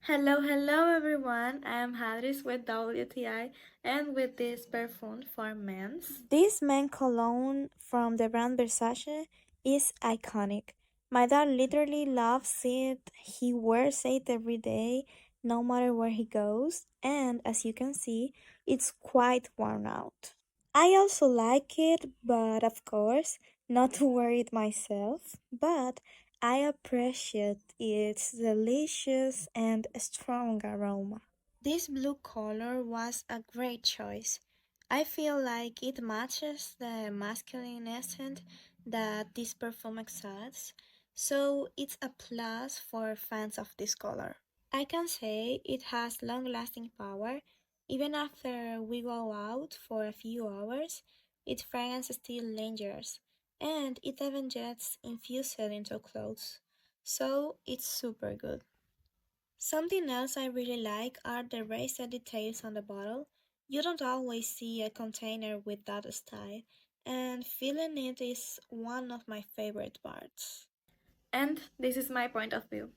Hello everyone. I am Hadris with WTI and with this perfume for men's. This man cologne from the brand Versace is iconic. My dad literally loves it. He wears it every day, no matter where he goes, and as you can see, it's quite worn out. I also like it, but of course, not to wear it myself, but I appreciate its delicious and strong aroma. This blue color was a great choice. I feel like it matches the masculine essence that this perfume exudes, so it's a plus for fans of this color. I can say it has long-lasting power. Even after we go out for a few hours, its fragrance still lingers, and it even gets infused into clothes. So it's super good. Something else I really like are the raised details on the bottle. You don't always see a container with that style, and feeling it is one of my favorite parts. And this is my point of view.